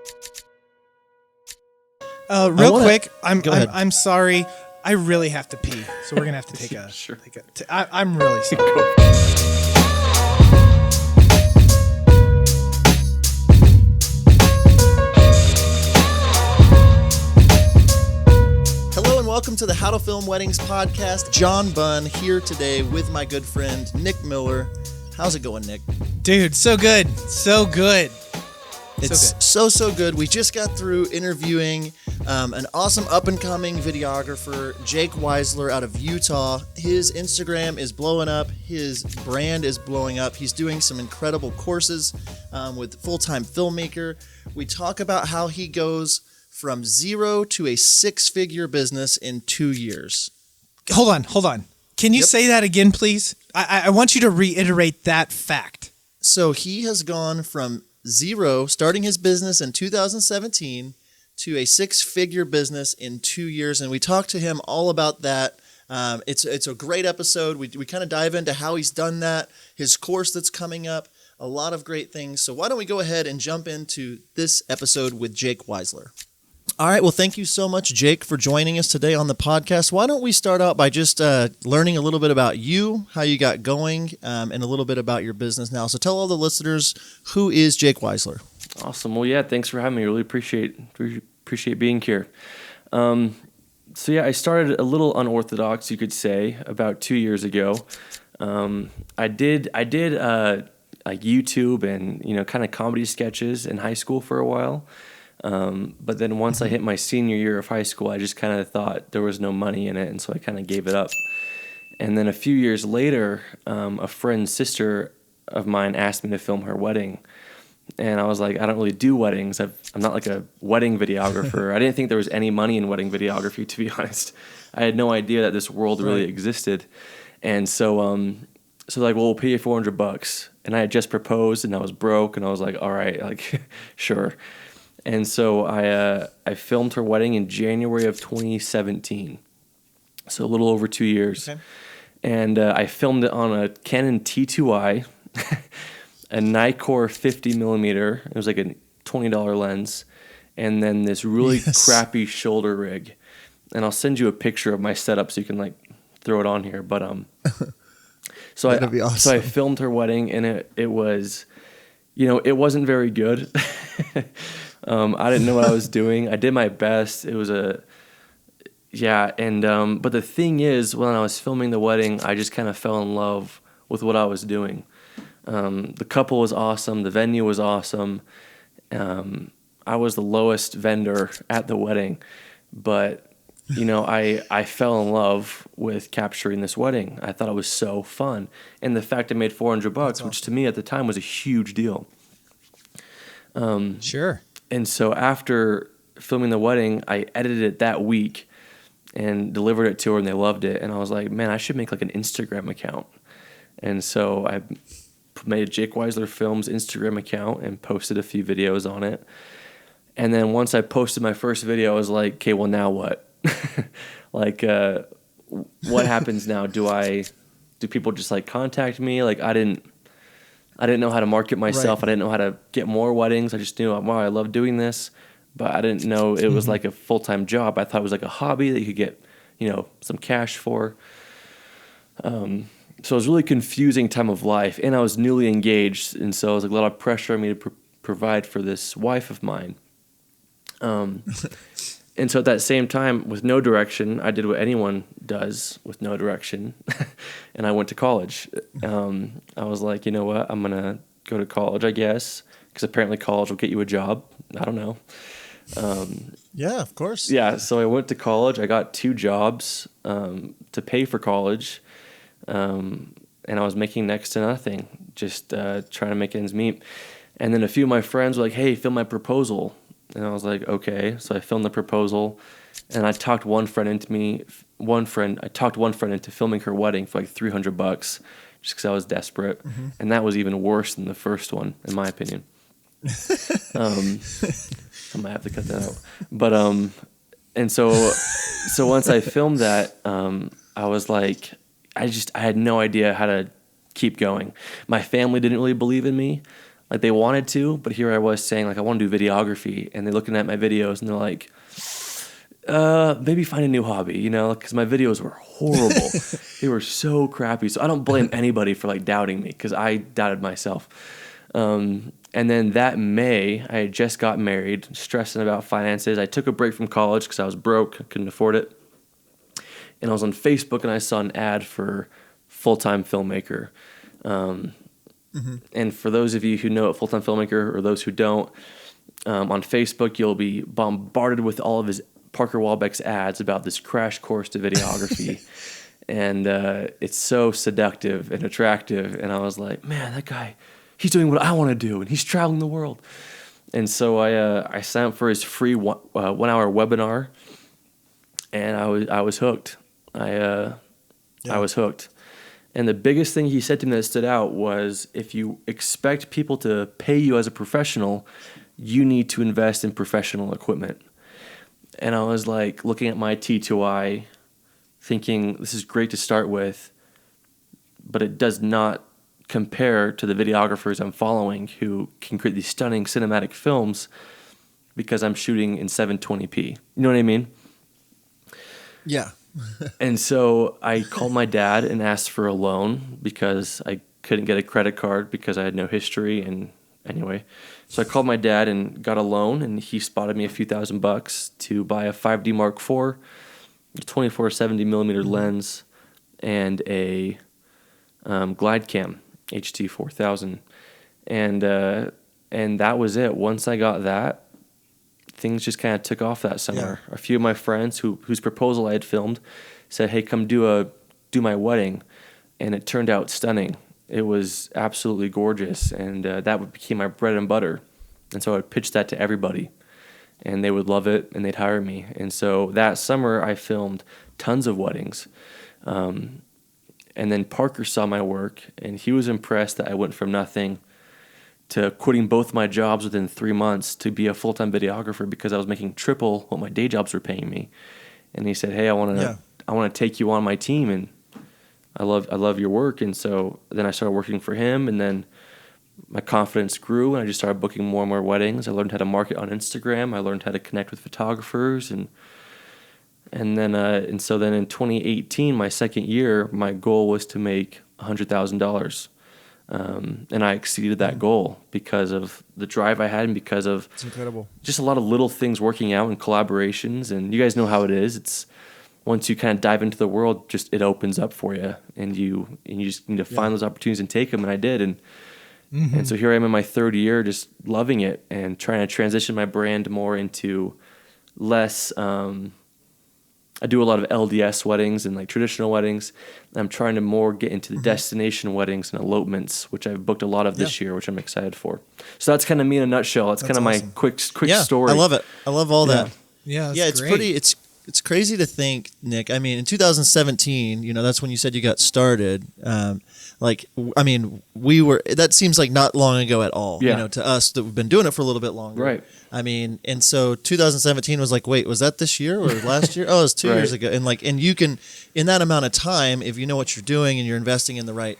Quick, Go ahead. I'm sorry. I really have to pee, so we're gonna have to take a. Sure. I'm really sorry. Hello and welcome to the How to Film Weddings podcast. John Bunn here today with my good friend Nick Miller. How's it going, Nick? Dude, so good. So good. It's so good. We just got through interviewing an awesome up-and-coming videographer, Jake Weisler out of Utah. His Instagram is blowing up. His brand is blowing up. He's doing some incredible courses with Full-Time Filmmaker. We talk about how he goes from zero to a six-figure business in 2 years. Hold on. Can you say that again, please? I want you to reiterate that fact. So he has gone from zero, starting his business in 2017, to a six-figure business in 2 years, and we talked to him all about that. It's a great episode. We kind of dive into how he's done that, his course that's coming up, a lot of great things. So why don't we go ahead and jump into this episode with Jake Weisler. All right, well, thank you so much, Jake, for joining us today on the podcast. Why don't we start out by just learning a little bit about you, how you got going, and a little bit about your business now. So tell all the listeners, who is Jake Weisler? Awesome. Well, yeah, thanks for having me. Really appreciate being here. I started a little unorthodox, you could say, about 2 years ago. I did like YouTube and kind of comedy sketches in high school for a while. But then once I hit my senior year of high school, I just kind of thought there was no money in it, and so I kind of gave it up. And then a few years later, a friend's sister of mine asked me to film her wedding. And I was like, I don't really do weddings. I'm not like a wedding videographer. I didn't think there was any money in wedding videography, to be honest. I had no idea that this world really existed. And so like, well, we'll pay you $400. And I had just proposed, and I was broke, and I was like, all right, like, sure. And so I filmed her wedding in January of 2017, so a little over 2 years. Okay. And I filmed it on a Canon T2i, a Nikkor 50 millimeter. It was like a $20 lens, and then this really crappy shoulder rig. And I'll send you a picture of my setup so you can like throw it on here. But That'd be awesome. So I filmed her wedding, and it was, it wasn't very good. I didn't know what I was doing. I did my best. It was but the thing is, when I was filming the wedding, I just kind of fell in love with what I was doing. The couple was awesome. The venue was awesome. I was the lowest vendor at the wedding, but I fell in love with capturing this wedding. I thought it was so fun. And the fact I made $400, awesome, which to me at the time was a huge deal. Sure. And so after filming the wedding, I edited it that week and delivered it to her, and they loved it. And I was like, man, I should make like an Instagram account. And so I made a Jake Weisler Films Instagram account and posted a few videos on it. And then once I posted my first video, I was like, okay, well, now what? Like, what happens now? Do people just like contact me? Like, I didn't know how to market myself. Right. I didn't know how to get more weddings. I just knew, wow, I love doing this, but I didn't know it was like a full-time job. I thought it was like a hobby that you could get, some cash for. So it was a really confusing time of life, and I was newly engaged, and so it was like a lot of pressure on me to provide for this wife of mine. And so at that same time, with no direction, I did what anyone does with no direction, and I went to college. I was like, you know what, I'm going to go to college, I guess, because apparently college will get you a job. I don't know. Yeah, of course. Yeah, so I went to college. I got 2 jobs to pay for college, and I was making next to nothing, just trying to make ends meet. And then a few of my friends were like, hey, film my proposal. And I was like, okay. So I filmed the proposal, and I talked one friend into filming her wedding for like $300, just because I was desperate. Mm-hmm. And that was even worse than the first one, in my opinion. I might have to cut that out. But and so once I filmed that, I was like, I had no idea how to keep going. My family didn't really believe in me. Like they wanted to, but here I was saying like I want to do videography, and they're looking at my videos and they're like, maybe find a new hobby, you know, because my videos were horrible. They were so crappy. So I don't blame anybody for like doubting me, because I doubted myself. And then that May, I had just got married, stressing about finances. I took a break from college because I was broke, I couldn't afford it. And I was on Facebook and I saw an ad for full-time filmmaker. And for those of you who know a full-time filmmaker, or those who don't, on Facebook, you'll be bombarded with all of his Parker Walbeck's ads about this crash course to videography. And it's so seductive and attractive. And I was like, man, that guy, he's doing what I want to do, and he's traveling the world. And so I signed up for his free 1 hour webinar, and I was hooked. I was hooked. And the biggest thing he said to me that stood out was, if you expect people to pay you as a professional, you need to invest in professional equipment. And I was like looking at my T2i, thinking this is great to start with, but it does not compare to the videographers I'm following who can create these stunning cinematic films because I'm shooting in 720p. You know what I mean? Yeah. And so I called my dad and asked for a loan because I couldn't get a credit card because I had no history. And anyway, so I called my dad and got a loan, and he spotted me a few $1,000 to buy a 5D Mark IV, a 24-70 millimeter lens, and a Glide Cam HT 4000. And that was it. Once I got that, things just kind of took off that summer. Yeah. A few of my friends whose proposal I had filmed said, hey, come do my wedding. And it turned out stunning. It was absolutely gorgeous. And that became my bread and butter. And so I would pitch that to everybody, and they would love it, and they'd hire me. And so that summer I filmed tons of weddings. And then Parker saw my work, and he was impressed that I went from nothing to quitting both my jobs within 3 months to be a full-time videographer because I was making triple what my day jobs were paying me. And he said, hey, I want to take you on my team, and I love your work. And so then I started working for him, and then my confidence grew, and I just started booking more and more weddings. I learned how to market on Instagram. I learned how to connect with photographers, and so then in 2018, my second year, my goal was to make $100,000. And I exceeded that goal because of the drive I had, and because of it's incredible. Just a lot of little things working out and collaborations. And you guys know how it is. It's once you kind of dive into the world, just it opens up for you, and you just need to find those opportunities and take them. And I did. And so here I am in my third year, just loving it and trying to transition my brand more into less. I do a lot of LDS weddings and like traditional weddings. I'm trying to more get into the destination weddings and elopements, which I've booked a lot of this year, which I'm excited for. So that's kind of me in a nutshell. That's kind of awesome. My quick story. I love it. I love all that. Yeah, it's great. It's crazy to think, Nick. I mean, in 2017, that's when you said you got started. That seems like not long ago at all. Yeah. To us that we've been doing it for a little bit longer. Right. I mean, and so 2017 was like, wait, was that this year or last year? Oh, it was 2 years ago. And you can, in that amount of time, if you know what you're doing and you're investing in the right,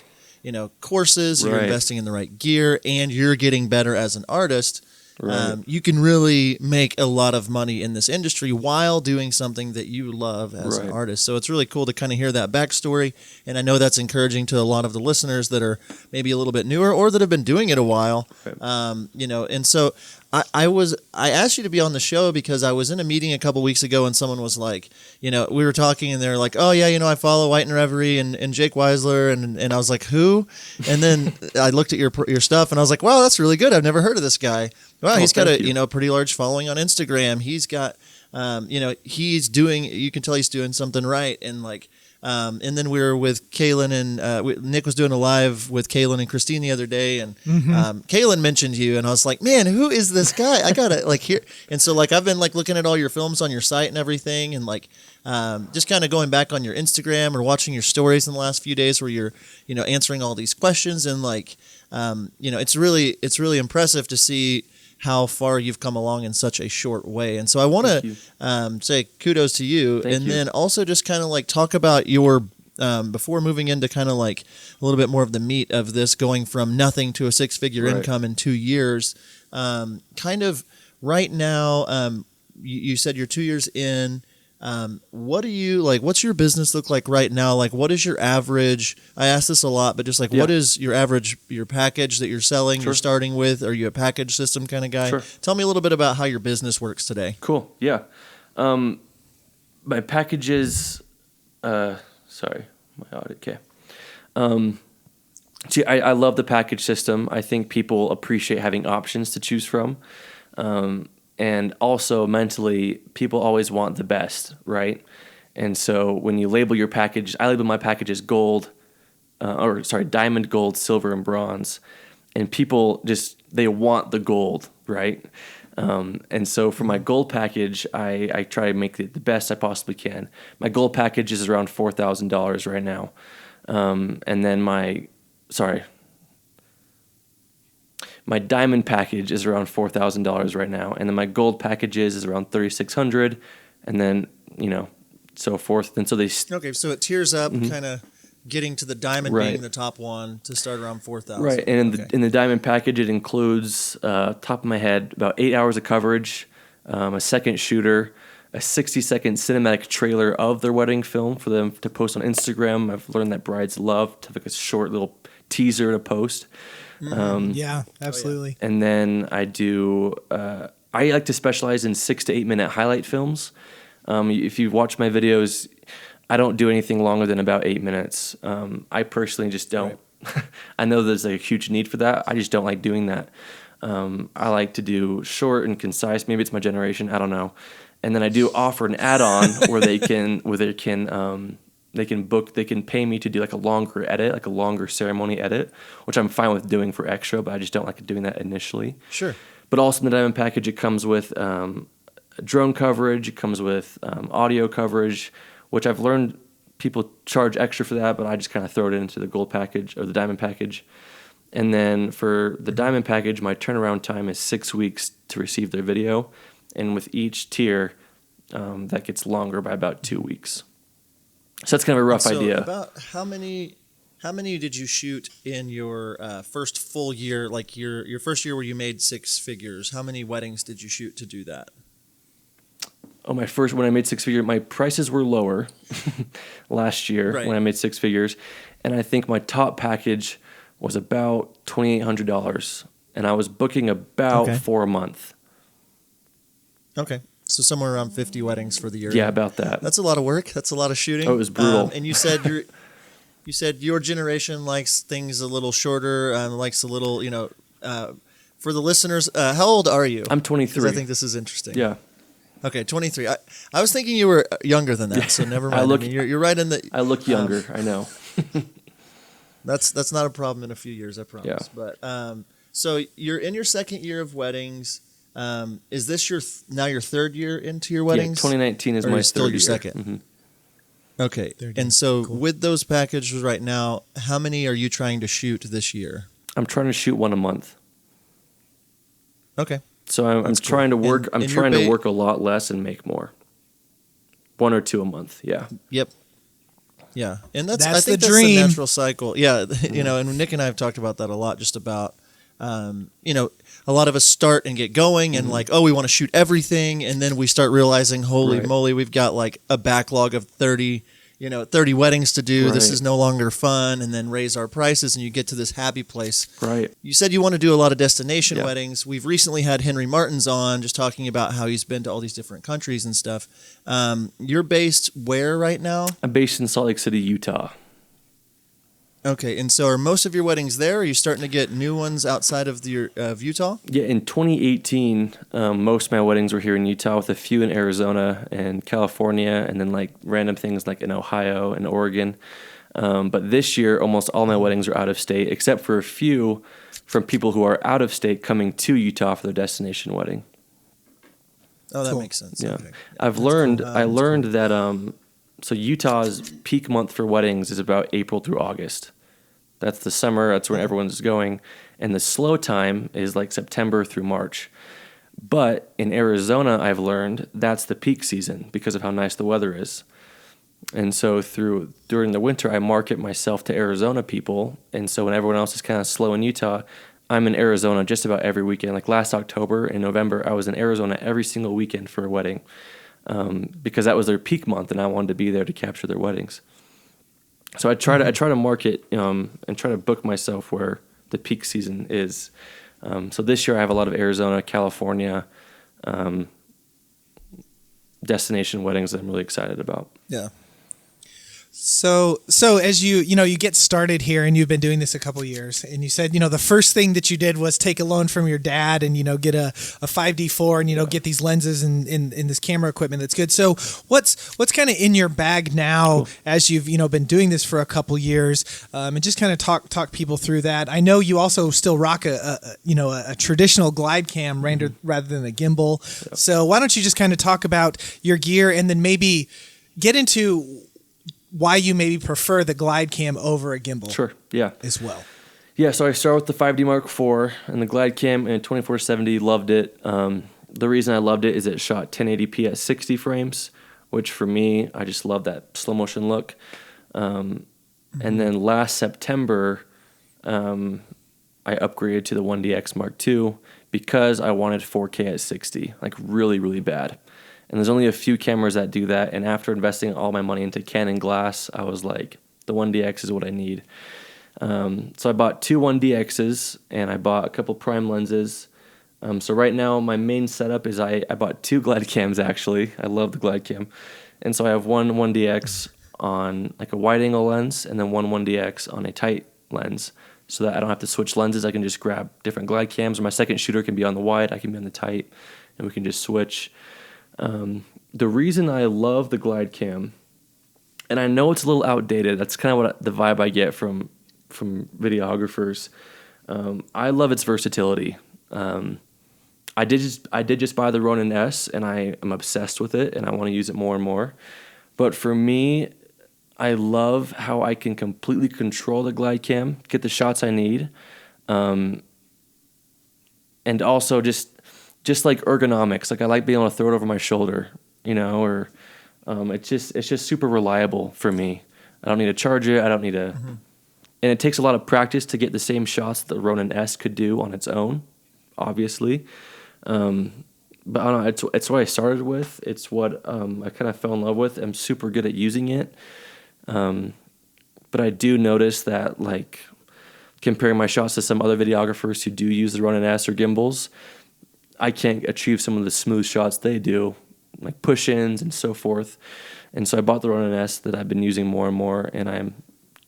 courses, you're investing in the right gear, and you're getting better as an artist. Right. You can really make a lot of money in this industry while doing something that you love as an artist. So it's really cool to kind of hear that backstory. And I know that's encouraging to a lot of the listeners that are maybe a little bit newer or that have been doing it a while. Right. And so I asked you to be on the show because I was in a meeting a couple weeks ago, and someone was like, we were talking, and they're like, oh yeah, I follow White and Reverie and Jake Weisler, and I was like, who? And then I looked at your stuff, and I was like, wow, that's really good. I've never heard of this guy. Wow, he's got a pretty large following on Instagram. He's got he's doing. You can tell he's doing something right, and like. And then we were with Kaylin, and Nick was doing a live with Kaylin and Christine the other day, and Kaylin mentioned you, and I was like, man, who is this guy? I gotta like hear. And so like I've been like looking at all your films on your site and everything, and like just kind of going back on your Instagram or watching your stories in the last few days where you're answering all these questions, and like it's really impressive to see how far you've come along in such a short way. And so I want to say kudos to you. Thank you. Then also just kind of like talk about your before moving into kind of like a little bit more of the meat of this, going from nothing to a six-figure Right. income in 2 years, kind of right now, you said you're 2 years in. What do you like? What's your business look like right now? Like, what is your average? I ask this a lot, but just like, Yeah. what is your average, your package that you're selling, Sure. you're starting with? Are you a package system kind of guy? Sure. Tell me a little bit about how your business works today. Cool. Yeah. My packages. Sorry, my audit. Okay. See, I love the package system. I think people appreciate having options to choose from. And also mentally, people always want the best, right? And so when you label your package, I label my package as diamond, gold, silver, and bronze. And people they want the gold, right? And so for my gold package, I try to make it the best I possibly can. My gold package is around $4,000 right now. And then my diamond package is around $4,000 right now, and then my gold packages is around $3,600, and then so forth. And so Okay, so it tiers up, kind of getting to the diamond Right. being the top one to start around 4,000. right. And Okay. in the diamond package, it includes top of my head about 8 hours of coverage, a second shooter, a 60-second cinematic trailer of their wedding film for them to post on Instagram. I've learned that brides love to have like a short little teaser to post. Yeah, absolutely. And then I do. I like to specialize in 6 to 8 minute highlight films. If you watch my videos, I don't do anything longer than about 8 minutes. I personally just don't. Right. I know there's a huge need for that. I just don't like doing that. I like to do short and concise. Maybe it's my generation. I don't know. And then I do offer an add-on where they can pay me to do like a longer edit, like a longer ceremony edit, which I'm fine with doing for extra, but I just don't like doing that initially. Sure. But also in the diamond package, it comes with drone coverage, it comes with audio coverage, which I've learned people charge extra for that, but I just kind of throw it into the gold package or the diamond package. And then for the diamond package, my turnaround time is 6 weeks to receive their video. And with each tier, that gets longer by about 2 weeks. So that's kind of a rough idea. About how many did you shoot in your first full year, like your first year where you made 6 figures? How many weddings did you shoot to do that? Oh, when I made 6 figures, my prices were lower last year Right. when I made 6 figures. And I think my top package was about $2,800. And I was booking about 4 a month. Okay. So somewhere around 50 weddings for the year. Yeah, about that. That's a lot of work. That's a lot of shooting. Oh, it was brutal. And you said you said your generation likes things a little shorter, likes a little, for the listeners, how old are you? I'm 'Cause 23. I think this is interesting. Yeah. Okay, 23. I was thinking you were younger than that, so never mind. You're right in the. I look younger, I know. That's not a problem in a few years, I promise. Yeah. But so you're in your second year of weddings. Is this now your third year into your weddings? Yeah, 2019 is or my is still third your year. second? Mhm. Okay. Third year. And so Cool. with those packages right now, how many are you trying to shoot this year? I'm trying to shoot one a month. Okay. So I'm That's cool. trying to work. And I'm you're trying to work a lot less and make more. 1 or 2 a month. Yeah. Yep. Yeah, and I That's think the that's dream. the natural cycle. Yeah, and Nick and I have talked about that a lot, just about, a lot of us start and get going and like, oh, we want to shoot everything, and then we start realizing, holy Right. moly, we've got like a backlog of 30 weddings to do. This Right. is no longer fun, and then raise our prices, and you get to this happy place. Right. You said you want to do a lot of destination Yeah. weddings. We've recently had Henry Martins on, just talking about how he's been to all these different countries and stuff. You're based where right now? I'm based in Salt Lake City, Utah. Okay, and so are most of your weddings there? Or are you starting to get new ones outside of Utah? Yeah, in 2018, most of my weddings were here in Utah, with a few in Arizona and California, and then like random things like in Ohio and Oregon. But this year, almost all my weddings are out of state, except for a few from people who are out of state coming to Utah for their destination wedding. Oh, that Cool. makes sense. Yeah, Okay. I That's learned cool. that so Utah's peak month for weddings is about April through August. That's the summer. That's when everyone's going, and the slow time is like September through March. But in Arizona, I've learned that's the peak season because of how nice the weather is. And so during the winter, I market myself to Arizona people. And so when everyone else is kind of slow in Utah, I'm in Arizona just about every weekend. Like last October and November, I was in Arizona every single weekend for a wedding, because that was their peak month, and I wanted to be there to capture their weddings. So I try to market and try to book myself where the peak season is. So this year I have a lot of Arizona, California destination weddings that I'm really excited about. Yeah. So as you get started here, and you've been doing this a couple years, and you said, the first thing that you did was take a loan from your dad and, get a 5D4 and, get these lenses and this camera equipment that's good. So what's kind of in your bag now as you've, been doing this for a couple years, and just kind of talk people through that. I know you also still rock a traditional glide cam rather than a gimbal. Yeah. So why don't you just kind of talk about your gear, and then maybe get into why you maybe prefer the glide cam over a gimbal. Sure, yeah. As well. Yeah, so I started with the 5D Mark IV and the glide cam and 2470, loved it. The reason I loved it is it shot 1080p at 60 frames, which for me, I just love that slow motion look. And then last September, I upgraded to the 1DX Mark II because I wanted 4K at 60, like really, really bad. And there's only a few cameras that do that. And after investing all my money into Canon glass, I was like, the 1DX is what I need. So I bought two 1DXs, and I bought a couple prime lenses. So right now my main setup is I bought two glide cams, actually. I love the glide cam. And so I have one 1DX on like a wide angle lens, and then one 1DX on a tight lens, so that I don't have to switch lenses. I can just grab different glide cams, or my second shooter can be on the wide, I can be on the tight, and we can just switch. The reason I love the glide cam, and I know it's a little outdated, that's kind of what the vibe I get from videographers. I love its versatility. I did just buy the Ronin S, and I am obsessed with it, and I want to use it more and more. But for me, I love how I can completely control the glide cam, get the shots I need, and also just like ergonomics. Like I like being able to throw it over my shoulder, or it's just super reliable for me. I don't need to charge it. I don't need to, and it takes a lot of practice to get the same shots that the Ronin S could do on its own, obviously. But I don't know, it's what I started with. It's what I kind of fell in love with. I'm super good at using it. But I do notice that, like, comparing my shots to some other videographers who do use the Ronin S or gimbals, I can't achieve some of the smooth shots they do, like push-ins and so forth. And so I bought the Ronin S that I've been using more and more, and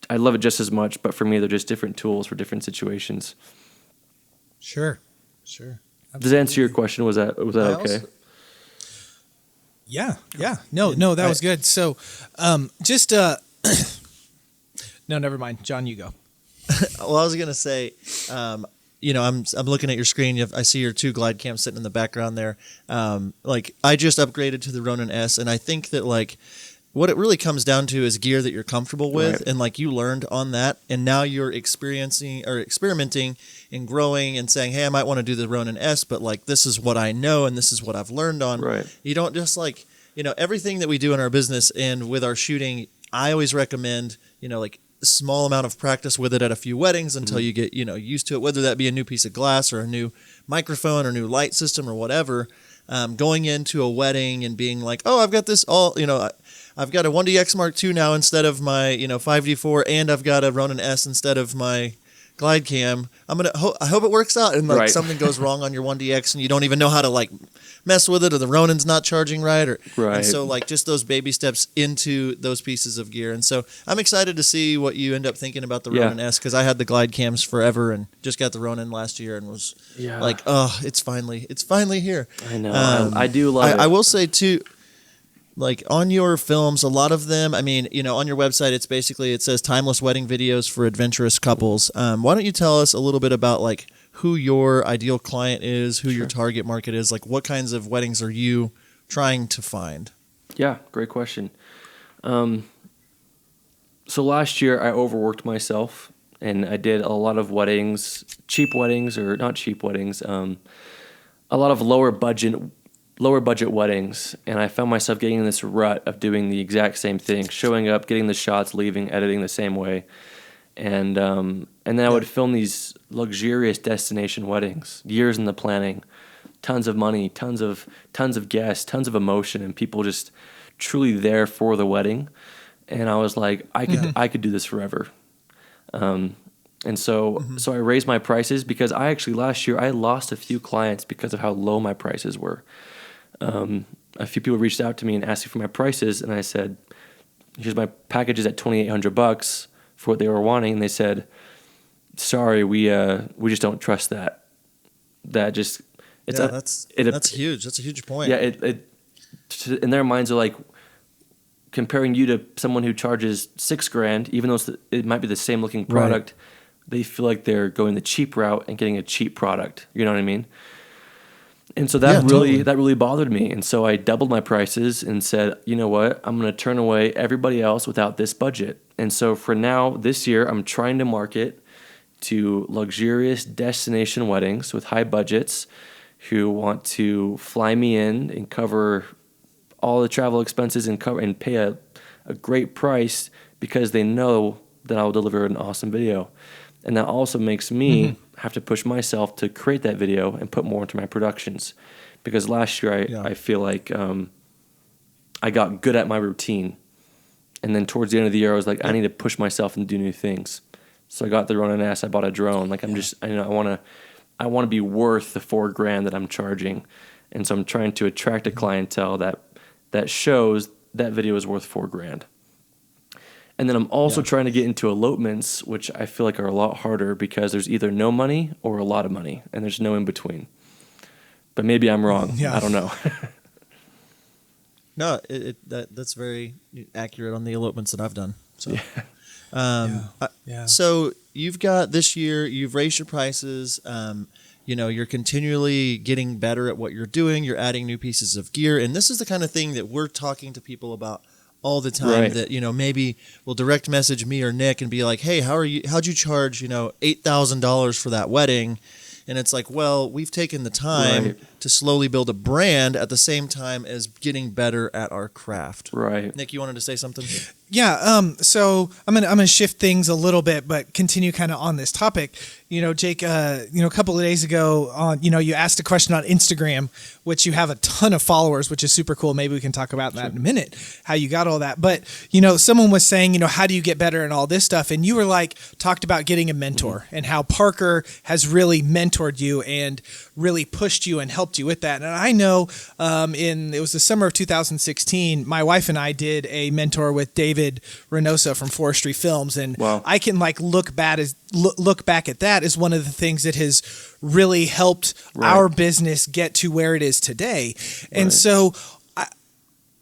I love it just as much, but for me, they're just different tools for different situations. Sure. Absolutely. Does that answer your question? Was that okay? Yeah. No, that was good. So, no, never mind. John, you go. Well, I was gonna say, I'm looking at your screen. I see your two glide cams sitting in the background there. I just upgraded to the Ronin S, and I think that what it really comes down to is gear that you're comfortable with, right. And you learned on that, and now you're experiencing or experimenting and growing and saying, hey, I might want to do the Ronin S, but this is what I know and this is what I've learned on. Right. You don't just everything that we do in our business and with our shooting, I always recommend, a small amount of practice with it at a few weddings until you get, used to it, whether that be a new piece of glass or a new microphone or new light system or whatever. Going into a wedding and being like, oh, I've got this I've got a 1DX Mark II now instead of my 5D4, and I've got a Ronin S instead of my glide cam. I hope it works out, and right. Something goes wrong on your 1DX and you don't even know how to mess with it, or the Ronin's not charging right, and so just those baby steps into those pieces of gear. And so I'm excited to see what you end up thinking about the Ronin S, because I had the glide cams forever and just got the Ronin last year and was oh, it's finally here. I know. I do love it. I will say too, on your films, a lot of them, on your website, it says timeless wedding videos for adventurous couples. Why don't you tell us a little bit about who your ideal client is, who your target market is, what kinds of weddings are you trying to find? Yeah, great question. So last year I overworked myself, and I did a lot of weddings, cheap weddings, or not cheap weddings, a lot of lower budget lower budget weddings, and I found myself getting in this rut of doing the exact same thing, showing up, getting the shots, leaving, editing the same way. And then I would film these luxurious destination weddings, years in the planning, tons of money, tons of guests, tons of emotion, and people just truly there for the wedding. And I was like, I could do this forever. And so I raised my prices because last year I lost a few clients because of how low my prices were. A few people reached out to me and asked me for my prices, and I said, here's my packages at $2,800 for what they were wanting. And they said, sorry, we just don't trust that. That's huge. That's a huge point. Yeah. It in their minds are like comparing you to someone who charges $6,000, even though it might be the same looking product. Right. They feel like they're going the cheap route and getting a cheap product. You know what I mean? And so that really bothered me. And so I doubled my prices and said, you know what? I'm going to turn away everybody else without this budget. And so for now, this year, I'm trying to market to luxurious destination weddings with high budgets who want to fly me in and cover all the travel expenses and pay a great price because they know that I'll deliver an awesome video. And that also makes me have to push myself to create that video and put more into my productions. Because last year I feel like I got good at my routine. And then towards the end of the year, I was like, I need to push myself and do new things. So I got the Ronin S. I bought a drone. Like I want to be worth the $4,000 that I'm charging. And so I'm trying to attract a clientele that shows that video is worth $4,000. And then I'm also trying to get into elopements, which I feel like are a lot harder because there's either no money or a lot of money, and there's no in between. But maybe I'm wrong. Yeah. I don't know. No, that's very accurate on the elopements that I've done. So, So you've got this year, you've raised your prices. You're continually getting better at what you're doing. You're adding new pieces of gear, and this is the kind of thing that we're talking to people about all the time. Right. That maybe will direct message me or Nick and be like, "Hey, how'd you charge $8,000 for that wedding?" And it's like, well, we've taken the time to slowly build a brand at the same time as getting better at our craft. Right. Nick, you wanted to say something? Yeah. So I'm gonna shift things a little bit, but continue kind of on this topic. Jake, a couple of days ago you asked a question on Instagram, which you have a ton of followers, which is super cool. Maybe we can talk about that in a minute, how you got all that. But, someone was saying, how do you get better and all this stuff? And you were talked about getting a mentor and how Parker has really mentored you and really pushed you and helped you with that. And I know it was the summer of 2016, my wife and I did a mentor with David Reynoso from Forestry Films. And I can look back at that as one of the things that has really helped our business get to where it is today. And so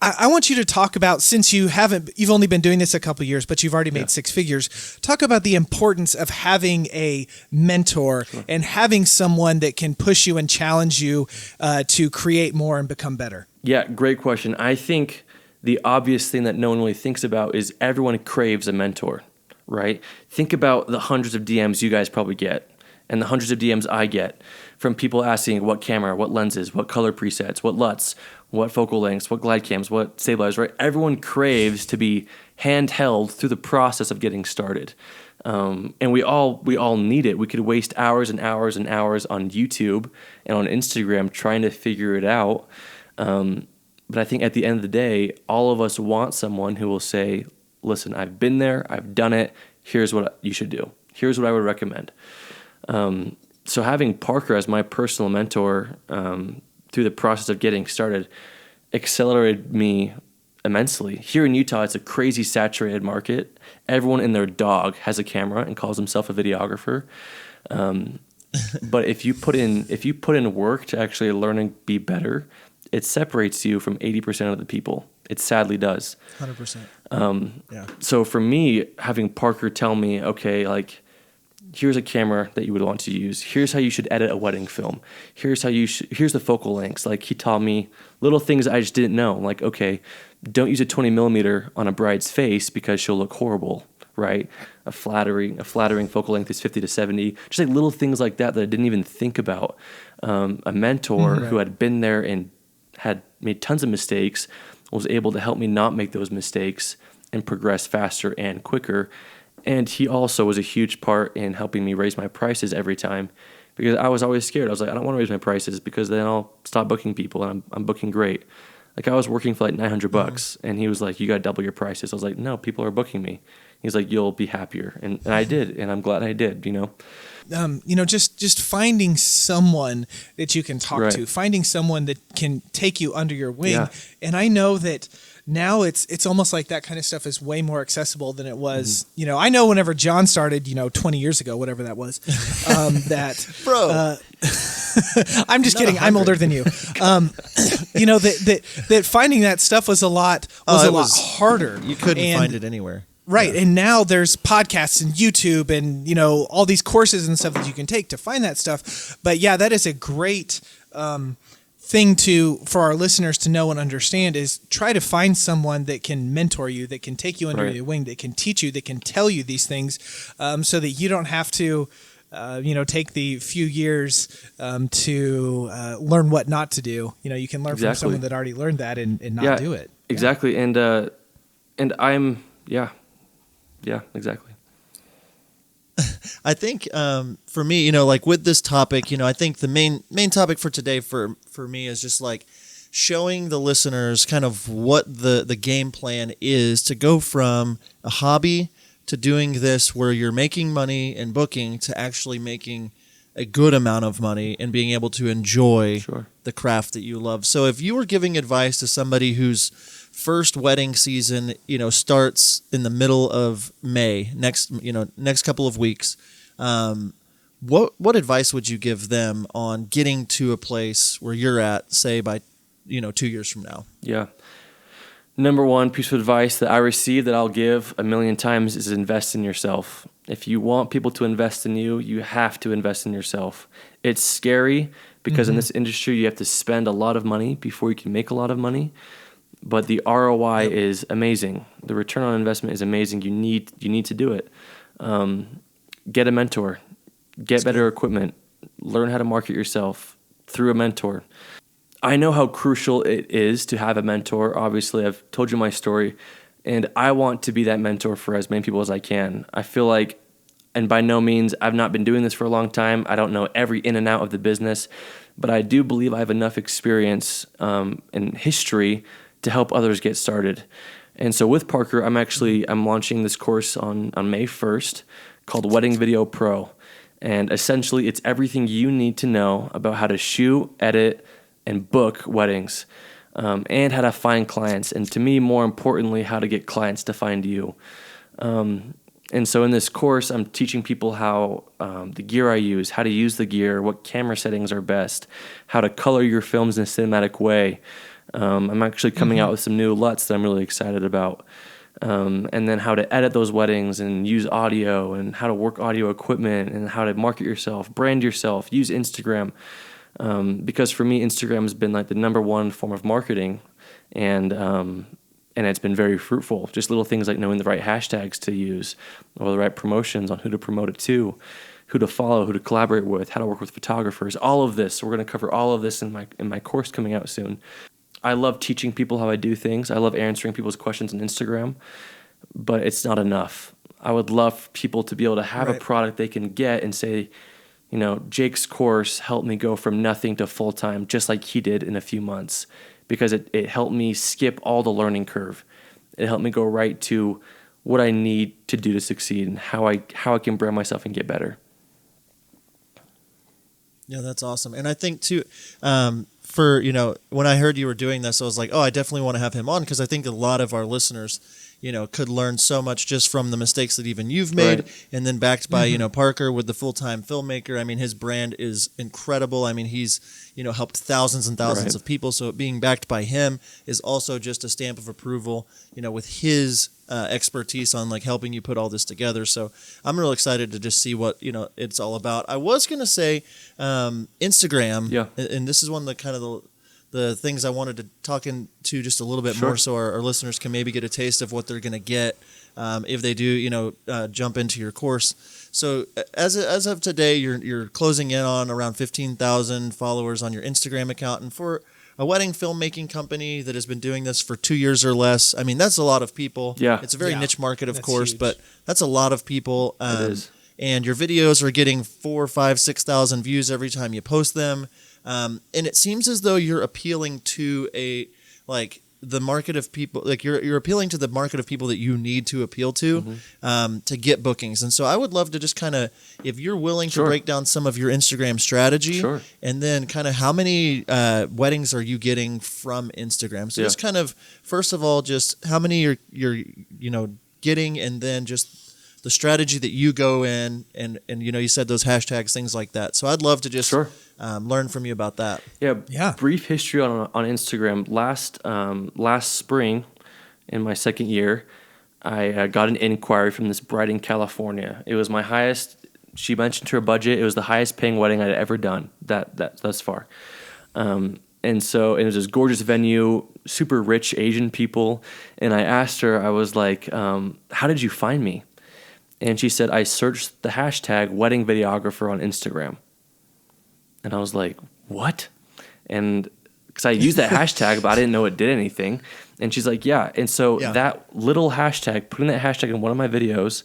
I want you to talk about, since you've only been doing this a couple of years, but you've already made six figures, talk about the importance of having a mentor and having someone that can push you and challenge you to create more and become better. Yeah, great question. I think the obvious thing that no one really thinks about is everyone craves a mentor, right? Think about the hundreds of DMs you guys probably get and the hundreds of DMs I get from people asking what camera, what lenses, what color presets, what LUTs, what focal lengths, what glide cams, what stabilizers, right? Everyone craves to be handheld through the process of getting started. And we all need it. We could waste hours and hours and hours on YouTube and on Instagram trying to figure it out. But I think at the end of the day, all of us want someone who will say, listen, I've been there, I've done it, here's what you should do. Here's what I would recommend. So having Parker as my personal mentor through the process of getting started accelerated me immensely. Here in Utah, it's a crazy saturated market. Everyone and their dog has a camera and calls himself a videographer. But if you put in work to actually learn and be better, it separates you from 80% of the people. It sadly does. 100%. So for me, having Parker tell me, okay, here's a camera that you would want to use. Here's how you should edit a wedding film. Here's the focal lengths. He taught me little things I just didn't know. Okay, don't use a 20 millimeter on a bride's face because she'll look horrible, right? A flattering focal length is 50 to 70. Just little things like that I didn't even think about. A mentor who had been there and had made tons of mistakes, was able to help me not make those mistakes and progress faster and quicker. And he also was a huge part in helping me raise my prices every time, because I was always scared. I was like, I don't want to raise my prices because then I'll stop booking people, and I'm booking great. Like, I was working for like $900 and he was like, you got to double your prices. I was like, no, people are booking me. He's like, you'll be happier. And I did. And I'm glad I did, Just finding someone that you can talk Right. to, finding someone that can take you under your wing. Yeah. And I know that now it's almost like that kind of stuff is way more accessible than it was. Mm-hmm. I know whenever John started, 20 years ago, whatever that was, Bro. I'm just Not kidding. I'm 100. older than you. That finding that stuff was a lot harder. You couldn't And- find it anywhere. Right. And now there's podcasts and YouTube and, all these courses and stuff that you can take to find that stuff. But yeah, that is a great thing for our listeners to know and understand, is try to find someone that can mentor you, that can take you under Right. the wing, that can teach you, that can tell you these things, so that you don't have to, take the few years to learn what not to do. You can learn from Exactly. someone that already learned that and not do it. Exactly. And I'm, yeah, exactly. I think for me, like with this topic, I think the main topic for today for me is just like showing the listeners kind of what the game plan is to go from a hobby to doing this where you're making money and booking to actually making a good amount of money and being able to enjoy Sure. the craft that you love. So if you were giving advice to somebody whose first wedding season, starts in the middle of May, next couple of weeks, what advice would you give them on getting to a place where you're at, say by 2 years from now? Yeah. Number one piece of advice that I received that I'll give a million times is invest in yourself. If you want people to invest in you, you have to invest in yourself. It's scary because in this industry, you have to spend a lot of money before you can make a lot of money. But the ROI is amazing. The return on investment is amazing. You need to do it. Get a mentor. Get better equipment. Learn how to market yourself through a mentor. I know how crucial it is to have a mentor. Obviously, I've told you my story, and I want to be that mentor for as many people as I can. I feel like, and by no means, I've not been doing this for a long time. I don't know every in and out of the business, but I do believe I have enough experience and history to help others get started. And so with Parker, I'm launching this course on May 1st called Wedding Video Pro. And essentially, it's everything you need to know about how to shoot, edit, and book weddings, and how to find clients. And to me, more importantly, how to get clients to find you. And so in this course, I'm teaching people how the gear I use, how to use the gear, what camera settings are best, how to color your films in a cinematic way. I'm actually coming out with some new LUTs that I'm really excited about. And then how to edit those weddings and use audio and how to work audio equipment and how to market yourself, brand yourself, use Instagram. Because for me, Instagram has been like the number one form of marketing, and it's been very fruitful. Just little things like knowing the right hashtags to use or the right promotions on who to promote it to, who to follow, who to collaborate with, how to work with photographers, all of this. We're going to cover all of this in my course coming out soon. I love teaching people how I do things. I love answering people's questions on Instagram, but it's not enough. I would love people to be able to have a product they can get and say, Jake's course helped me go from nothing to full-time, just like he did in a few months, because it helped me skip all the learning curve. It helped me go right to what I need to do to succeed and how I can brand myself and get better. Yeah, that's awesome. And I think too, when I heard you were doing this, I was like, oh, I definitely want to have him on, because I think a lot of our listeners, could learn so much just from the mistakes that even you've made, and then backed by, Parker with the full-time filmmaker. I mean, his brand is incredible. I mean, he's, helped thousands and thousands of people. So being backed by him is also just a stamp of approval, with his expertise on like helping you put all this together. So I'm real excited to just see what, it's all about. I was going to say Instagram, and this is one of the kind of the things I wanted to talk into just a little bit more, so our listeners can maybe get a taste of what they're going to get if they do, jump into your course. So as of today, you're closing in on around 15,000 followers on your Instagram account, and for a wedding filmmaking company that has been doing this for 2 years or less, I mean, that's a lot of people. Yeah. It's a very niche market, of That's course, huge. but that's a lot of people. It is. And your videos are getting 4, 5, 6,000 views every time you post them. And it seems as though you're appealing to the market of people, like you're appealing to the market of people that you need to appeal to, to get bookings. And so I would love to just kind of, if you're willing to Sure. break down some of your Instagram strategy, Sure. and then kind of how many weddings are you getting from Instagram? So Yeah. just kind of, first of all, just how many you're getting, and then just the strategy that you go in, and you said those hashtags, things like that. So I'd love to just Sure. learn from you about that. Yeah. Brief history on Instagram. Last spring, in my second year, I got an inquiry from this bride in California. It was my highest. She mentioned her budget. It was the highest paying wedding I'd ever done that thus far. And so it was this gorgeous venue, super rich Asian people. And I asked her, I was like, "How did you find me?" And she said, "I searched the hashtag wedding videographer on Instagram." And I was like, "What?" And because I used that hashtag, but I didn't know it did anything. And she's like, "Yeah." And so that little hashtag, putting that hashtag in one of my videos,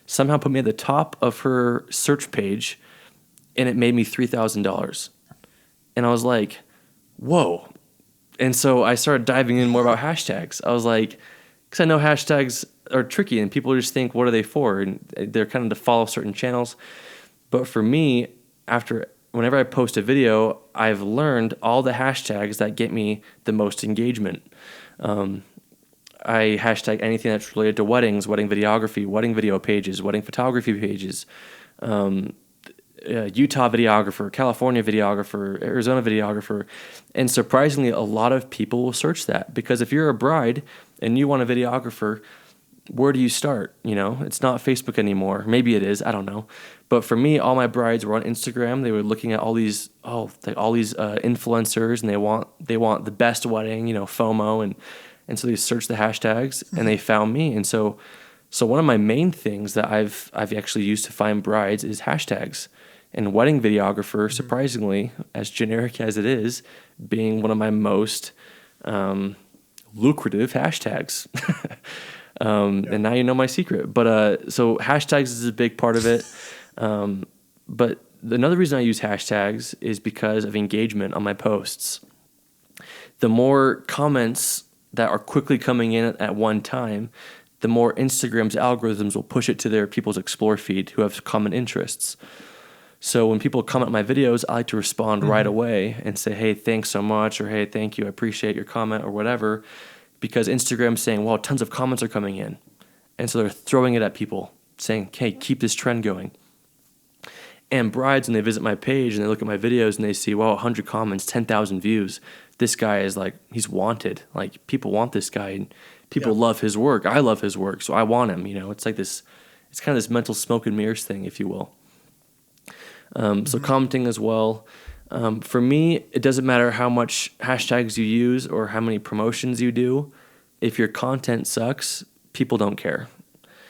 somehow put me at the top of her search page, and it made me $3,000. And I was like, whoa. And so I started diving in more about hashtags. I was like, because I know hashtags are tricky and people just think, what are they for? And they're kind of to follow certain channels. But for me, whenever I post a video, I've learned all the hashtags that get me the most engagement. I hashtag anything that's related to weddings, wedding videography, wedding video pages, wedding photography pages, Utah videographer, California videographer, Arizona videographer. And surprisingly, a lot of people will search that, because if you're a bride and you want a videographer, where do you start? It's not Facebook anymore. Maybe it is. I don't know. But for me, all my brides were on Instagram. They were looking at all these influencers, and they want the best wedding, FOMO, and so they searched the hashtags and they found me. And so one of my main things that I've actually used to find brides is hashtags. And wedding videographer, surprisingly, as generic as it is, being one of my most lucrative hashtags. And now you know my secret. But so hashtags is a big part of it. But another reason I use hashtags is because of engagement on my posts. The more comments that are quickly coming in at one time, the more Instagram's algorithms will push it to their people's explore feed who have common interests. So when people comment on my videos, I like to respond right away and say, "Hey, thanks so much," or "Hey, thank you, I appreciate your comment," or whatever, because Instagram's saying, "Well, tons of comments are coming in." And so they're throwing it at people, saying, "Hey, keep this trend going." And brides, when they visit my page and they look at my videos and they see, well, 100 comments, 10,000 views, this guy is like, he's wanted. Like, people want this guy, and people love his work. I love his work, so I want him. It's like this, it's kind of this mental smoke and mirrors thing, if you will. So commenting as well. For me, it doesn't matter how much hashtags you use or how many promotions you do. If your content sucks, people don't care.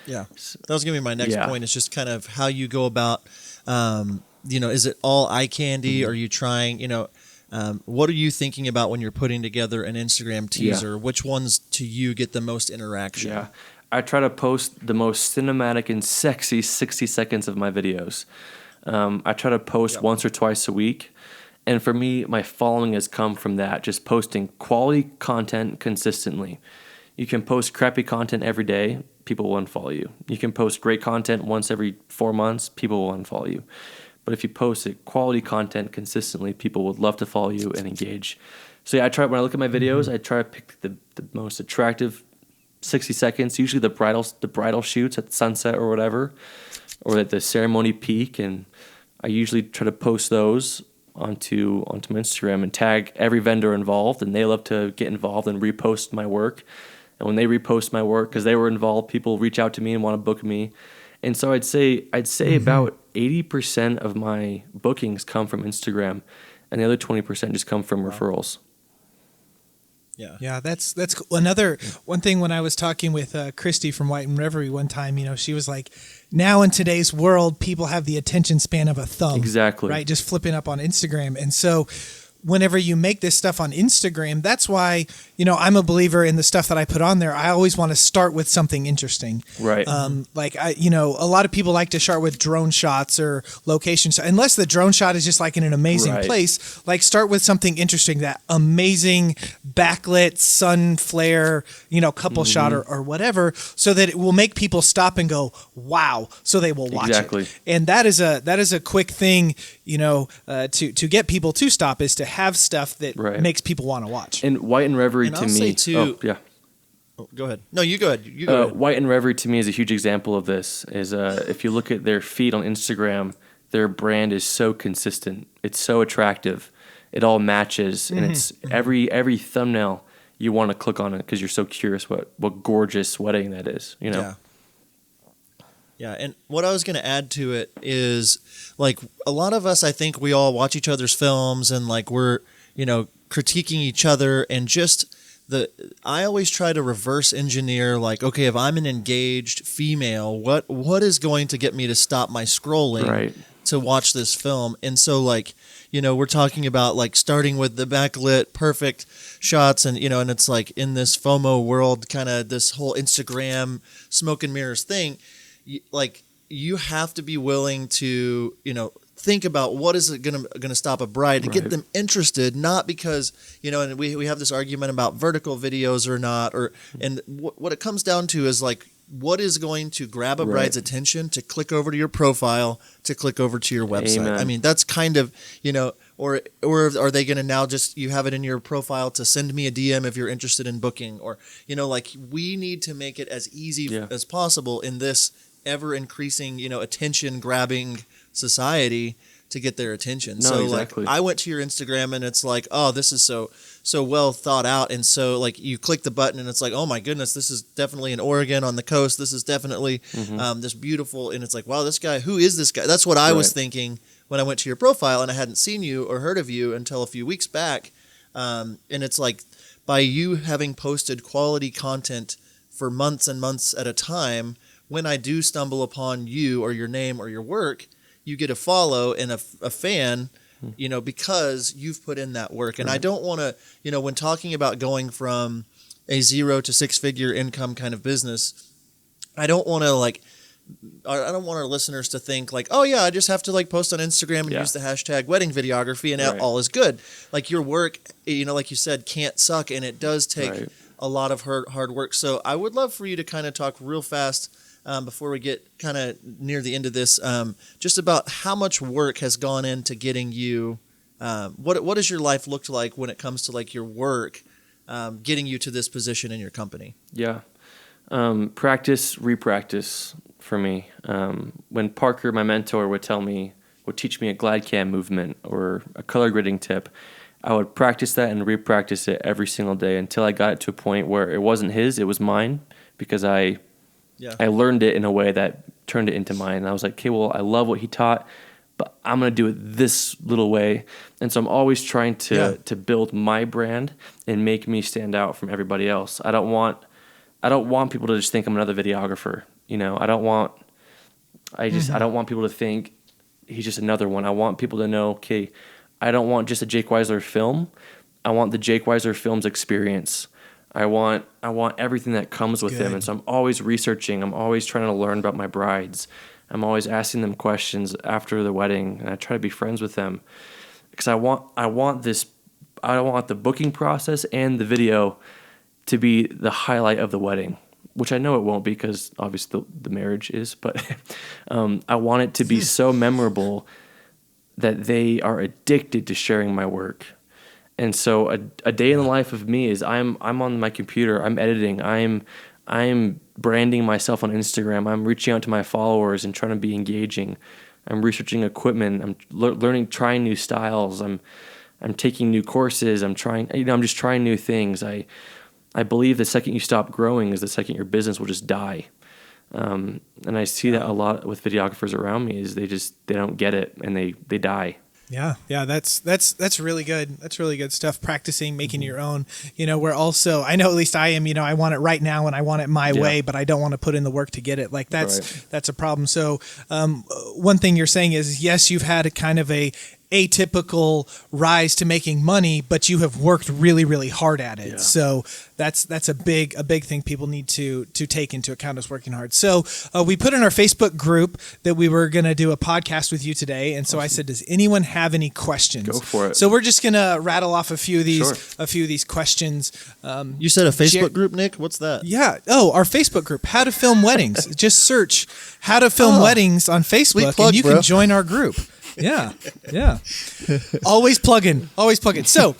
Yeah, that was going to be my next point. It's just kind of how you go about, is it all eye candy? Are you trying, what are you thinking about when you're putting together an Instagram teaser? Yeah. Which ones to you get the most interaction? Yeah, I try to post the most cinematic and sexy 60 seconds of my videos. I try to post once or twice a week. And for me, my following has come from that, just posting quality content consistently. You can post crappy content every day, people will unfollow you. You can post great content once every 4 months, people will unfollow you. But if you post quality content consistently, people would love to follow you and engage. So yeah, when I look at my videos, I try to pick the most attractive 60 seconds, usually the bridal shoots at sunset or whatever, or at the ceremony peak, and I usually try to post those onto my Instagram and tag every vendor involved, and they love to get involved and repost my work. And when they repost my work, because they were involved, people reach out to me and want to book me. And so I'd say about 80% of my bookings come from Instagram, and the other 20% just come from referrals. Yeah, that's cool. Another one thing, when I was talking with Christy from White and Reverie one time, she was like, now in today's world, people have the attention span of a thumb. Exactly. Right, just flipping up on Instagram. And so whenever you make this stuff on Instagram, that's why, I'm a believer in the stuff that I put on there. I always want to start with something interesting. Right. A lot of people like to start with drone shots or locations, unless the drone shot is just like in an amazing place, like start with something interesting, that amazing backlit sun flare, couple shot or whatever, so that it will make people stop and go, wow. So they will watch it. And that is a quick thing, to get people to stop, is to have stuff that makes people want to watch. And White and Reverie to me. Go ahead. No, you go ahead. You go ahead. White and Reverie to me is a huge example of this. Is if you look at their feed on Instagram, their brand is so consistent. It's so attractive. It all matches, and it's every thumbnail you want to click on it because you're so curious what gorgeous wedding that is. Yeah, and what I was going to add to it is, like, a lot of us, I think we all watch each other's films and, like, we're, critiquing each other, and just I always try to reverse engineer, like, okay, if I'm an engaged female, what is going to get me to stop my scrolling to watch this film? And so, like, we're talking about, like, starting with the backlit, perfect shots, and, and it's like in this FOMO world, kind of this whole Instagram smoke and mirrors thing. Like, you have to be willing to, think about what is it going to stop a bride to get them interested, not because, and we have this argument about vertical videos or not, and what it comes down to is, like, what is going to grab a bride's attention to click over to your profile, to click over to your website. Amen. I mean, that's kind of, or are they going to now just, you have it in your profile to send me a DM if you're interested in booking, or, like, we need to make it as easy as possible in this ever increasing, attention grabbing society to get their attention. Like, I went to your Instagram and it's like, oh, this is so well thought out. And so, like, you click the button and it's like, oh my goodness, this is definitely in Oregon on the coast. This is definitely this beautiful. And it's like, wow, this guy, who is this guy? That's what I was thinking when I went to your profile, and I hadn't seen you or heard of you until a few weeks back. And it's like, by you having posted quality content for months and months at a time, when I do stumble upon you or your name or your work, you get a follow and a fan, because you've put in that work. And I don't want to, when talking about going from a 0 to 6-figure income kind of business, I don't want to, I don't want our listeners to think like, oh yeah, I just have to, like, post on Instagram and use the hashtag wedding videography and all is good. Like, your work, like you said, can't suck, and it does take a lot of hard work. So I would love for you to kind of talk real fast before we get kind of near the end of this, just about how much work has gone into getting you, what does your life look like when it comes to, like, your work, getting you to this position in your company? Yeah. Practice, repractice for me. When Parker, my mentor, would teach me a glide cam movement or a color grading tip, I would practice that and repractice it every single day until I got it to a point where it wasn't his, it was mine, because I learned it in a way that turned it into mine. And I was like, okay, well, I love what he taught, but I'm going to do it this little way. And so I'm always trying to build my brand and make me stand out from everybody else. I don't want people to just think I'm another videographer. I don't want people to think he's just another one. I want people to know, okay, I don't want just a Jake Weisler film. I want the Jake Weisler Films experience. I want everything that comes with him. And so I'm always researching. I'm always trying to learn about my brides. I'm always asking them questions after the wedding, and I try to be friends with them because I want the booking process and the video to be the highlight of the wedding, which I know it won't be because obviously the marriage is, but I want it to be so memorable that they are addicted to sharing my work. And so a day in the life of me is I'm on my computer, I'm editing, I'm branding myself on Instagram, I'm reaching out to my followers and trying to be engaging. I'm researching equipment, I'm learning, trying new styles, I'm taking new courses, I'm just trying new things. I believe the second you stop growing is the second your business will just die. And I see that a lot with videographers around me is they don't get it and they die. Yeah, that's really good. That's really good stuff. Practicing, making your own. We're also, I know at least I am. I want it right now and I want it my way, but I don't want to put in the work to get it. Like that's a problem. So one thing you're saying is, yes, you've had a kind of a atypical rise to making money, but you have worked really, really hard at it. Yeah. So that's a big thing people need to take into account is working hard. So we put in our Facebook group that we were going to do a podcast with you today. And so I said, does anyone have any questions? Go for it. So we're just going to rattle off a few of these, Sure. Questions. You said a Facebook group, Nick? What's that? Yeah. Oh, our Facebook group, How to Film Weddings. Just search How to Film Weddings on Facebook plug, and you bro. can join our group. Yeah. Always plugging. So,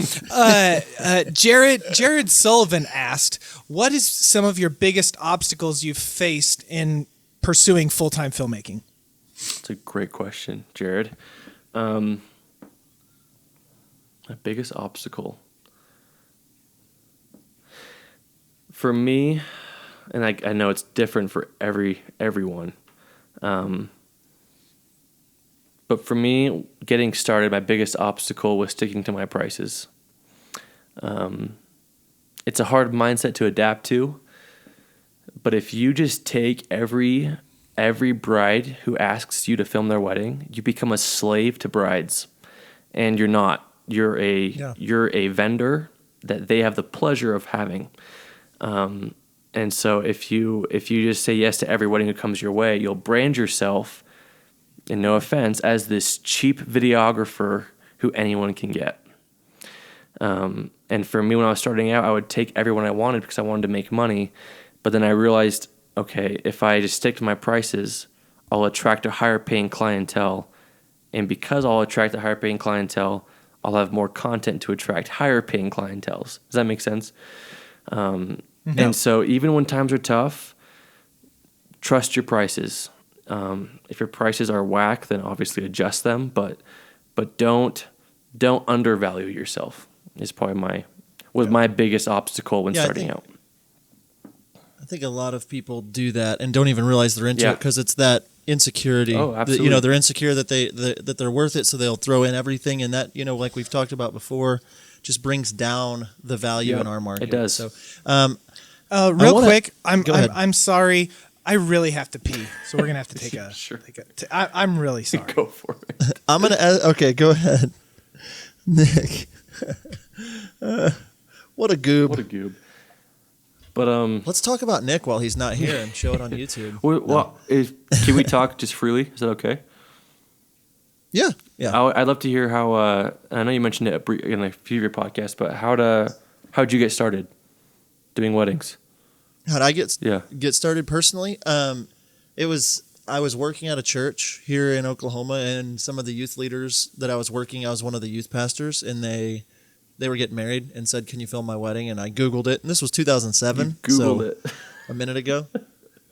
Jared Sullivan asked, what is some of your biggest obstacles you've faced in pursuing full-time filmmaking? That's a great question, Jared. My biggest obstacle for me, and I know it's different for everyone. But for me, getting started, my biggest obstacle was sticking to my prices. It's a hard mindset to adapt to, but if you just take every bride who asks you to film their wedding, you become a slave to brides, and you're not. You're a vendor that they have the pleasure of having. And so if you just say yes to every wedding that comes your way, you'll brand yourself, and no offense, as this cheap videographer who anyone can get. And for me, when I was starting out, I would take everyone I wanted because I wanted to make money. But then I realized, okay, if I just stick to my prices, I'll attract a higher paying clientele. And because I'll attract a higher paying clientele, I'll have more content to attract higher paying clienteles. Does that make sense? And so even when times are tough, trust your prices. If your prices are whack, then obviously adjust them, but don't undervalue yourself. Is probably my biggest obstacle when starting out. I think a lot of people do that and don't even realize they're into it because it's that insecurity. Oh, absolutely. They're insecure that they're worth it, so they'll throw in everything, and that like we've talked about before, just brings down the value in our market. It does. So, Quick, Go ahead. I'm sorry. I really have to pee, so we're gonna have to take a. Sure. I'm really sorry. Go for it. I'm gonna. Okay, go ahead, Nick. What a goob. What a goob. But Let's talk about Nick while he's not here and show it on YouTube. Can we talk just freely? Is that okay? Yeah. I'd love to hear how. I know you mentioned it in a few of your podcasts, but how'd you get started doing weddings? How'd I get started personally? I was working at a church here in Oklahoma, and some of the youth leaders that I was one of the youth pastors, and they were getting married and said, "Can you film my wedding?" And I Googled it, and this was 2007. You Googled it a minute ago.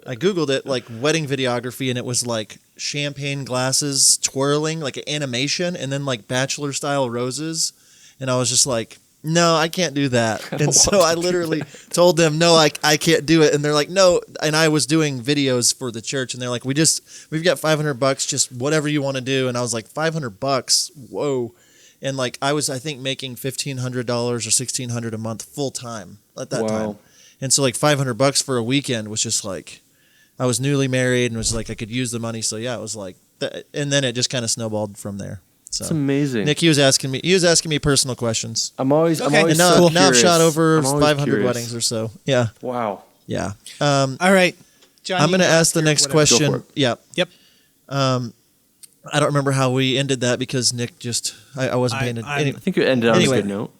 I Googled it, like wedding videography, and it was like champagne glasses twirling, like an animation, and then like bachelor style roses, and I was just like, no, I can't do that. And so I literally told them, no, I can't do it. And they're like, no. And I was doing videos for the church, and they're like, we've got $500, just whatever you want to do. And I was like, $500? Whoa. And like, I think making $1,500 or $1,600 a month full time at that time. And so like $500 for a weekend was just like, I was newly married and was like, I could use the money. So yeah, it was like, and then it just kind of snowballed from there. So, it's amazing. Nick, he was asking me personal questions. I'm always and so now I've shot over I'm 500 curious. weddings or so. Yeah. Wow. Yeah. All right, John. I'm going to ask the next question. Go for it. Yeah. Yep. I don't remember how we ended that because Nick I wasn't paying attention. I think it ended on a good note.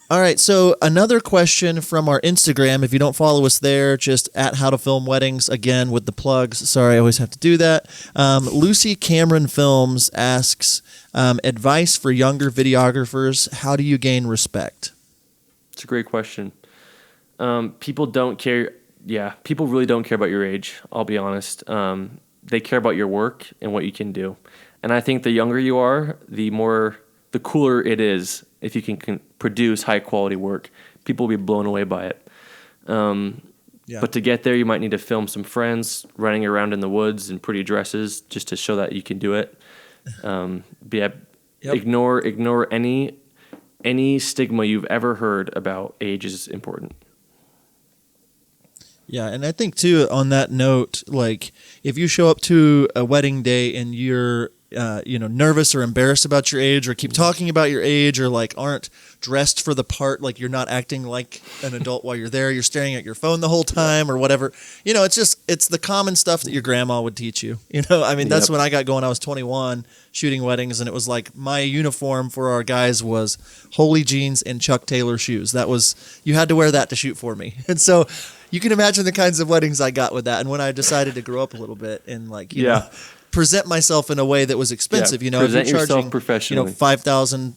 All right, so another question from our Instagram. If you don't follow us there, just at How to Film Weddings, again, with the plugs. Sorry, I always have to do that. Lucy Cameron Films asks, advice for younger videographers, how do you gain respect? It's a great question. People don't care. Yeah, people really don't care about your age, I'll be honest. They care about your work and what you can do. And I think the younger you are, the cooler it is if you can produce high-quality work. People will be blown away by it. But to get there, you might need to film some friends running around in the woods in pretty dresses just to show that you can do it. Ignore any stigma you've ever heard about age is important. Yeah, and I think, too, on that note, like, if you show up to a wedding day and nervous or embarrassed about your age, or keep talking about your age, or like aren't dressed for the part, like you're not acting like an adult while you're there, you're staring at your phone the whole time or whatever. It's the common stuff that your grandma would teach you. That's when I got going. I was 21 shooting weddings, and it was like my uniform for our guys was Holy jeans and Chuck Taylor shoes. You had to wear that to shoot for me. And so you can imagine the kinds of weddings I got with that. And when I decided to grow up a little bit and present myself in a way that was expensive, present if you're yourself charging, professionally. $5,000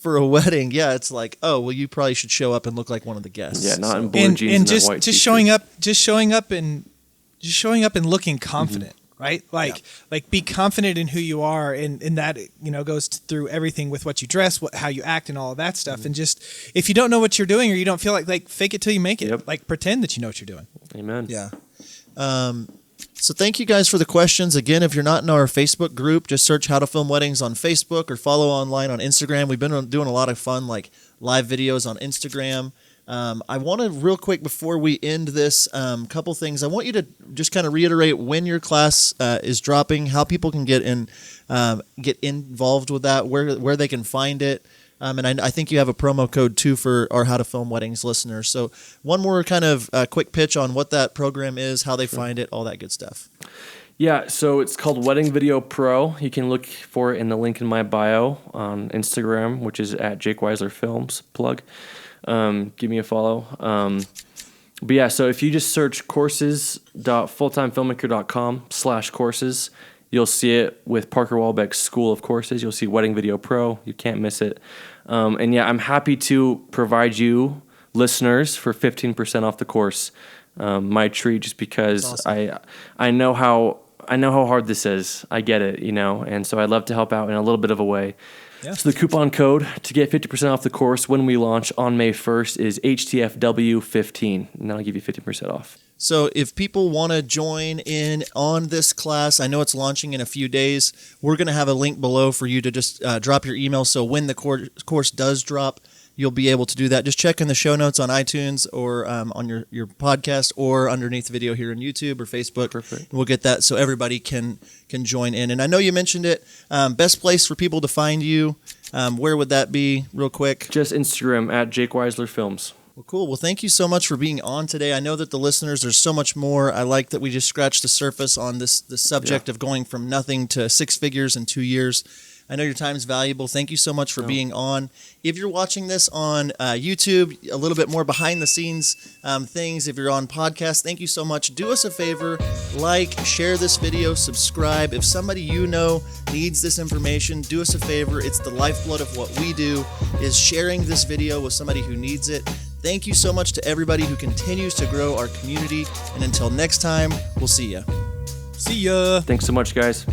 for a wedding, it's like, oh, well, you probably should show up and look like one of the guests. Yeah, not in blue jeans and just white just t-shirt. showing up and looking confident. Right? Like be confident in who you are, and that, goes through everything with what you dress, how you act, and all of that stuff. And just, if you don't know what you're doing, or you don't feel like fake it till you make it. Yep. Like, pretend that you know what you're doing. Amen. Yeah. So thank you guys for the questions. Again, if you're not in our Facebook group, just search How to Film Weddings on Facebook or follow online on Instagram. We've been doing a lot of fun, like live videos on Instagram. I want to real quick before we end this, couple things. I want you to just kind of reiterate when your class is dropping, how people can get involved with that, where they can find it. And I think you have a promo code too for our How to Film Weddings listeners. So one more kind of quick pitch on what that program is, how they find it, all that good stuff. Yeah, so it's called Wedding Video Pro. You can look for it in the link in my bio on Instagram, which is at Jake Weisler Films. Plug. Give me a follow. But yeah, so if you just search courses.fulltimefilmmaker.com/courses, you'll see it with Parker Wahlbeck's School of Courses. You'll see Wedding Video Pro. You can't miss it. And yeah, I'm happy to provide you listeners for 15% off the course. My treat, just because awesome. I know how hard this is. I get it, and so I'd love to help out in a little bit of a way. Yeah. So the coupon code to get 50% off the course when we launch on May 1st is HTFW15, and that'll give you 50% off. So if people want to join in on this class, I know it's launching in a few days. We're going to have a link below for you to just drop your email. So when the course does drop, you'll be able to do that. Just check in the show notes on iTunes or on your podcast or underneath the video here on YouTube or Facebook. Perfect. We'll get that so everybody can join in. And I know you mentioned it. Best place for people to find you, where would that be real quick? Just Instagram at Jake Weisler Films. Well, cool. Well, thank you so much for being on today. I know that the listeners, there's so much more. I like that we just scratched the surface on this subject of going from nothing to six figures in 2 years. I know your time is valuable. Thank you so much for being on. If you're watching this on YouTube, a little bit more behind the scenes things. If you're on podcast, thank you so much. Do us a favor, share this video, subscribe. If somebody needs this information, do us a favor. It's the lifeblood of what we do, is sharing this video with somebody who needs it. Thank you so much to everybody who continues to grow our community. And until next time, we'll see ya. See ya. Thanks so much, guys.